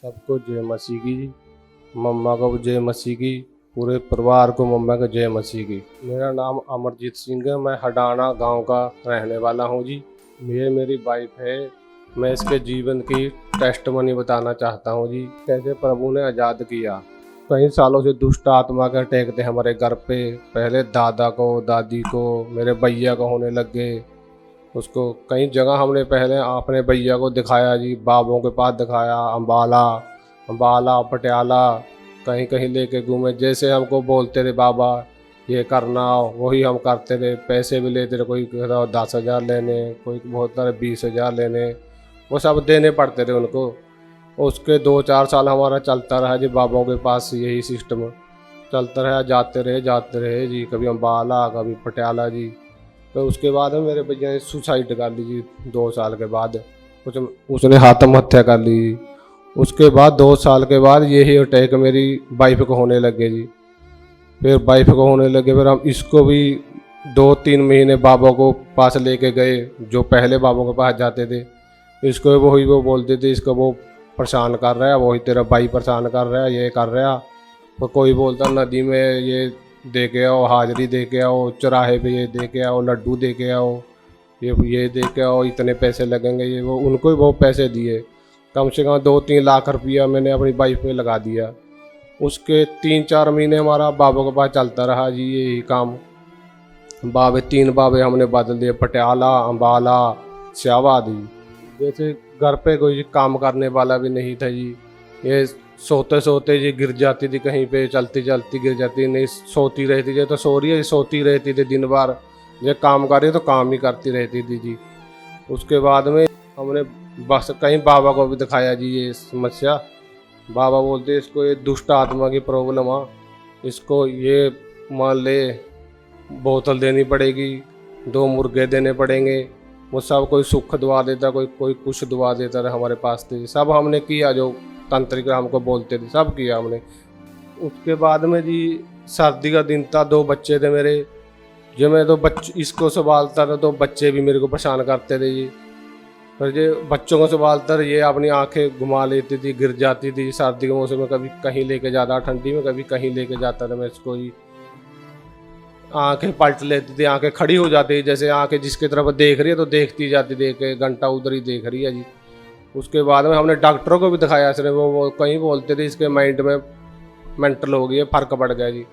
सबको जय मसीह की। मम्मा को जय मसीह की। पूरे परिवार को मम्मा को जय मसीह की। मेरा नाम अमरजीत सिंह है। मैं हडाना गांव का रहने वाला हूं जी। ये मेरी वाइफ है। मैं इसके जीवन की टेस्टमनी बताना चाहता हूं जी, कैसे प्रभु ने आज़ाद किया। कई सालों से दुष्ट आत्मा के अटैक थे हमारे घर पे। पहले दादा को, दादी को, मेरे भैया को होने लग गए। उसको कई जगह हमने पहले अपने भैया को दिखाया जी, बाबों के पास दिखाया, अम्बाला अम्बाला पटियाला कहीं कहीं लेके घूमे। जैसे हमको बोलते थे बाबा ये करना, वही हम करते थे। पैसे भी लेते थे, कोई 10,000 लेने, कोई बहुत सारे 20,000 लेने, वो सब देने पड़ते थे उनको। उसके 2-4 साल हमारा चलता रहा जी, बाबाओं के पास यही सिस्टम चलता रहा। जाते रहे जी, कभी अम्बाला कभी पटियाला जी। तो उसके बाद में मेरे भैया ने सुसाइड कर ली जी। 2 साल के बाद कुछ उसने आत्महत्या कर ली जी। उसके बाद 2 साल के बाद यही अटैक मेरी वाइफ को होने लगे जी। फिर वाइफ को होने लगे, फिर हम इसको भी 2-3 महीने बाबा को पास लेके गए, जो पहले बाबा के पास जाते थे। इसको वही वो बोलते थे, इसको वो परेशान कर रहा है, वही तेरा भाई परेशान कर रहा है, ये कर रहा है। तो कोई बोलता नदी में ये दे के आओ, हाजिरी दे के आओ, चौराहे पे ये दे के आओ, लड्डू दे के आओ, ये दे के आओ, इतने पैसे लगेंगे, ये वो। उनको भी बहुत पैसे दिए। कम से कम 2-3 लाख रुपया मैंने अपनी वाइफ पे लगा दिया। उसके 3-4 महीने हमारा बाबा के पास चलता रहा जी यही काम। 3 बाबे हमने बदल दिए, पटियाला, अम्बाला, शाहबाद जी। जैसे घर पे कोई काम करने वाला भी नहीं था जी। ये सोते सोते जी गिर जाती थी, कहीं पे चलती चलती गिर जाती, नहीं सोती रहती थी तो सो रही है, सोती रहती थी दिन भर। ये काम कर रही तो काम ही करती रहती थी जी। उसके बाद में हमने बस कहीं बाबा को भी दिखाया जी ये समस्या। बाबा बोलते इसको ये दुष्ट आत्मा की प्रॉब्लम है, इसको ये मान ले बोतल देनी पड़ेगी, 2 मुर्गे देने पड़ेंगे। वो सब कोई सुख दुआ देता, कोई कुछ दुआ देता था हमारे पास थे। सब हमने किया, जो तंत्रिका हमको बोलते थे सब किया हमने। उसके बाद में जी सर्दी का दिन था, 2 बच्चे थे मेरे। जो मैं तो इसको संभालता था तो बच्चे भी मेरे को परेशान करते थे जी। फिर ये बच्चों को संभालता था, ये अपनी आंखें घुमा लेती थी, गिर जाती थी सर्दी के मौसम में। कभी कहीं लेके जाता, ठंडी में कभी कहीं लेके जाता था मैं इसको जी। आंखें पलट लेती थी, आंखें खड़ी हो जाती, जैसे आंखें जिसकी तरफ देख रही है तो देखती जाती, देख के घंटा उधर ही देख रही है जी। उसके बाद में हमने डॉक्टरों को भी दिखाया, इसने वो कहीं बोलते थे इसके माइंड में मेंटल हो गई है, फ़र्क पड़ गया जी।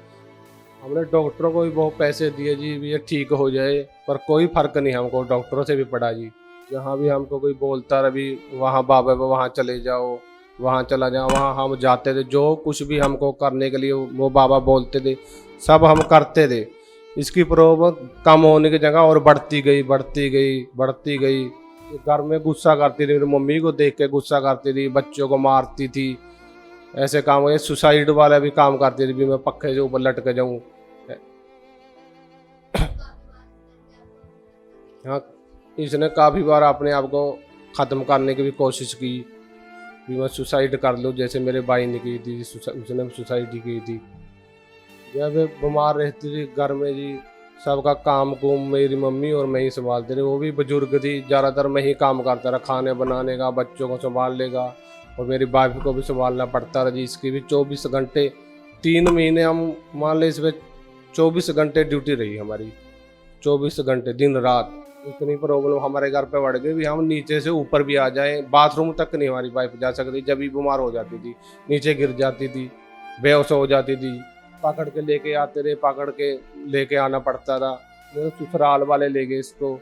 हमने डॉक्टरों को भी बहुत पैसे दिए जी, ये ठीक हो जाए, पर कोई फ़र्क नहीं हमको डॉक्टरों से भी पड़ा जी। जहाँ भी हमको कोई बोलता रही वहाँ बाबा वहाँ चले जाओ, वहाँ चला जाओ, वहाँ हम जाते थे। जो कुछ भी हमको करने के लिए वो बाबा बोलते थे सब हम करते थे। इसकी प्रॉब्लम कम होने की जगह और बढ़ती गई। घर में गुस्सा करती थी, मेरी मम्मी को देख के गुस्सा करती थी, बच्चों को मारती थी, ऐसे काम हुए। सुसाइड वाला भी काम करती थी, भी मैं पक्के से ऊपर लटक जाऊं। हाँ, इसने काफ़ी बार अपने आप को ख़त्म करने की भी कोशिश की, भी मैं सुसाइड कर लूँ, जैसे मेरे भाई ने की थी, उसने सुसाइड ही की थी। जब बीमार रहती थी घर में जी, सबका काम कुम मेरी मम्मी और मैं ही संभालते रहे। वो भी बुजुर्ग थी, ज़्यादातर मैं ही काम करता रहा, खाने बनाने का, बच्चों को संभाल लेगा, और मेरी वाइफ को भी संभालना पड़ता रहा जी। इसकी भी 24 घंटे 3 महीने हम मान लें इसमें 24 घंटे ड्यूटी रही हमारी, 24 घंटे दिन रात। इतनी प्रॉब्लम हमारे घर पे बढ़ गई भी हम नीचे से ऊपर भी आ जाए, बाथरूम तक नहीं हमारी वाइफ जा सकती। जब भी बीमार हो जाती थी नीचे गिर जाती थी, बेहोश हो जाती थी। पकड़ के लेके आते रहे, पकड़ के लेके आना पड़ता था। मेरे ससुराल वाले ले गए इसको,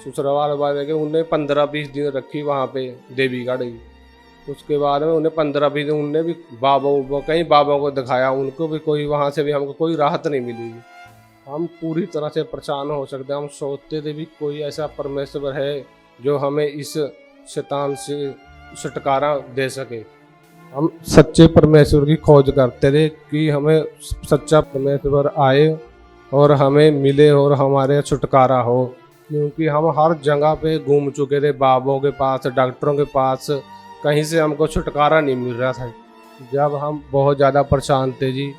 ससुराल वाले गए, उन्हें 15-20 दिन रखी वहाँ पे देवीगढ़ ही। उसके बाद में उन्हें 15-20 दिन उनने भी कई बाबा को दिखाया, उनको भी कोई वहाँ से भी हमको कोई राहत नहीं मिली। हम पूरी तरह से परेशान हो सकते हैं। हम सोचते थे भी कोई ऐसा परमेश्वर है जो हमें इस शैतान से छुटकारा दे सके। हम सच्चे परमेश्वर की खोज करते थे कि हमें सच्चा परमेश्वर आए और हमें मिले और हमारे छुटकारा हो, क्योंकि हम हर जगह पे घूम चुके थे, बाबों के पास, डॉक्टरों के पास, कहीं से हमको छुटकारा नहीं मिल रहा था। जब हम बहुत ज़्यादा परेशान थे जी,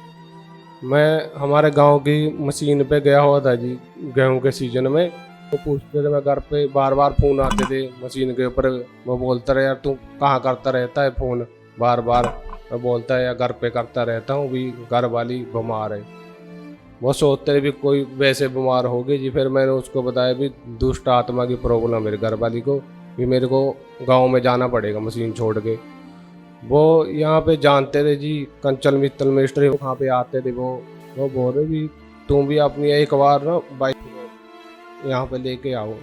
मैं हमारे गांव की मशीन पे गया हुआ था जी, गेहूं के सीजन में। तो पूछते थे, मैं घर पे बार बार फ़ोन आते थे मशीन के ऊपर, वो बोलता रहे यार तू कहाँ करता रहता है फ़ोन, बार बार मैं बोलता है या घर पे करता रहता हूँ भी घर वाली बीमार है। वो सोचते भी कोई वैसे बीमार होगी जी। फिर मैंने उसको बताया भी दुष्ट आत्मा की प्रॉब्लम मेरे घर वाली को, भी मेरे को गांव में जाना पड़ेगा मशीन छोड़ के। वो यहाँ पे जानते थे जी, कंचल मित्तल मिस्त्री वहाँ पे आते थे। वो बोल रहे भी तुम भी अपनी एक बार ना बाइक यहाँ पे लेके आओ।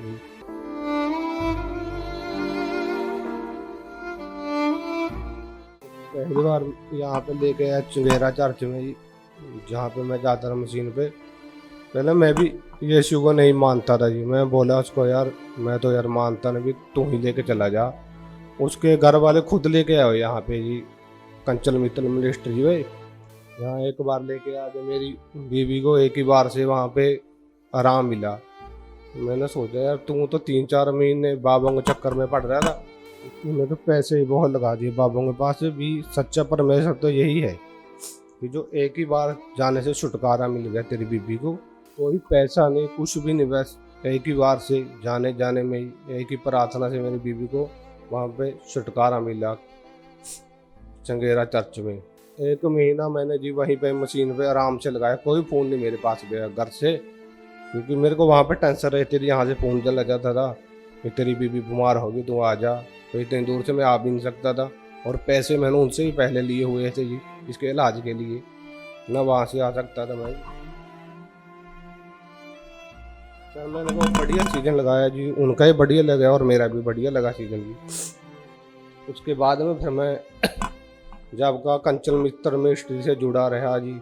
पहली बार यहाँ पे लेके आया चुंगेरा चर्च में ही, जहाँ पे मैं जाता था मशीन पे। पहले मैं भी यीशु को नहीं मानता था जी। मैं बोला उसको यार मैं तो यार मानता नहीं, भी तू ही लेके चला जा। उसके घर वाले खुद लेके आए यहाँ पे जी, कंचल मित्तल मिनिस्ट्री में। यहाँ एक बार लेके आ गए मेरी बीवी को, एक ही बार से वहाँ पे आराम मिला। मैंने सोचा यार तू तो 3-4 महीने बाबों के चक्कर में पड़ रहा था, तूने तो पैसे ही बहुत लगा दिए बाबों के पास भी। सच्चा परमेश्वर तो यही है कि जो एक ही बार जाने से छुटकारा मिल गया तेरी बीबी को। कोई पैसा नहीं, कुछ भी नहीं, बस एक ही बार से जाने में ही एक ही प्रार्थना से मेरी बीबी को वहाँ पे छुटकारा मिला चंगेरा चर्च में। 1 महीना मैंने जी वहीं पे मशीन पे आराम से लगाया। कोई फ़ोन नहीं मेरे पास गया घर से, क्योंकि मेरे को वहाँ पे टेंशन रहती थी। यहाँ से फ़ोन चला जाता था कि तेरी बीबी बीमार होगी तू आ जा, तो इतनी दूर से मैं आ भी नहीं सकता था। और पैसे मैंने उनसे ही पहले लिए हुए थे जी इसके इलाज के लिए, ना वहाँ से आ सकता था मैं। सर मैंने वो बढ़िया सीजन लगाया जी, उनका ही बढ़िया लगा और मेरा भी बढ़िया लगा सीजन भी। उसके बाद में फिर मैं जब का कंचल मित्र मिस्ट्री से जुड़ा रहा जी,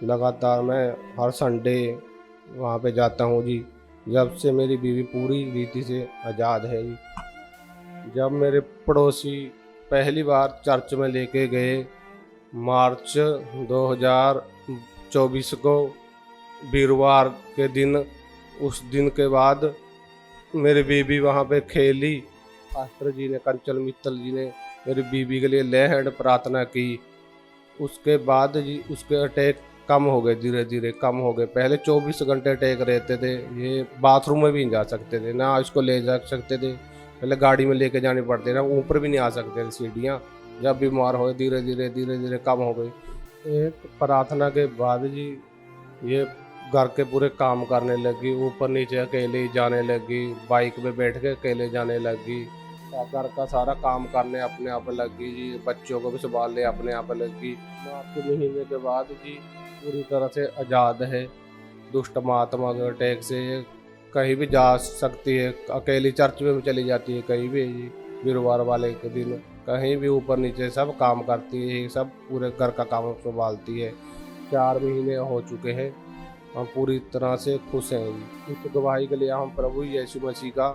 लगातार मैं हर संडे वहाँ पे जाता हूँ जी। जब से मेरी बीवी पूरी रीति से आज़ाद है जी। जब मेरे पड़ोसी पहली बार चर्च में लेके गए मार्च 2024 को वीरवार के दिन, उस दिन के बाद मेरी बीबी वहाँ पे खेली। पास्टर जी ने, कंचल मित्तल जी ने मेरी बीबी के लिए ले हैंड प्रार्थना की। उसके बाद जी उसके अटैक कम हो गए, धीरे धीरे कम हो गए। पहले 24 घंटे अटैक रहते थे, ये बाथरूम में भी नहीं जा सकते थे, ना इसको ले जा सकते थे। पहले गाड़ी में लेके जानी पड़ती, ना ऊपर भी नहीं आ सकते थे सीढ़ियाँ। जब बीमार हो धीरे धीरे कम हो गई। एक प्रार्थना के बाद जी ये घर के पूरे काम करने लगी, ऊपर नीचे अकेले ही जाने लगी, बाइक पे बैठ के अकेले जाने लगी, घर का सारा काम करने अपने आप लगी जी, बच्चों को भी संभालने अपने आप लगी। 9 महीने के बाद जी पूरी तरह से आज़ाद है दुष्ट महात्मा के अटैक से। कहीं भी जा सकती है, अकेली चर्च में भी चली जाती है कहीं भी जी। वीरवार वाले के दिन कहीं भी ऊपर नीचे सब काम करती है, सब पूरे घर का काम संभालती है। 4 महीने हो चुके हैं, हम पूरी तरह से खुश हैं जी। इस गवाही के लिए हम प्रभु यीशु मसीह का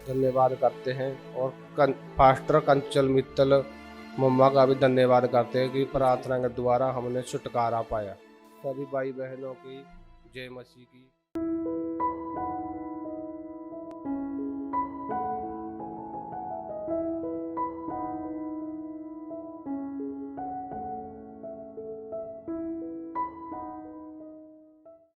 धन्यवाद करते हैं, और पास्टर कंचल मित्तल मम्मा का भी धन्यवाद करते हैं कि प्रार्थना के द्वारा हमने छुटकारा पाया। सभी भाई बहनों की जय मसीह की।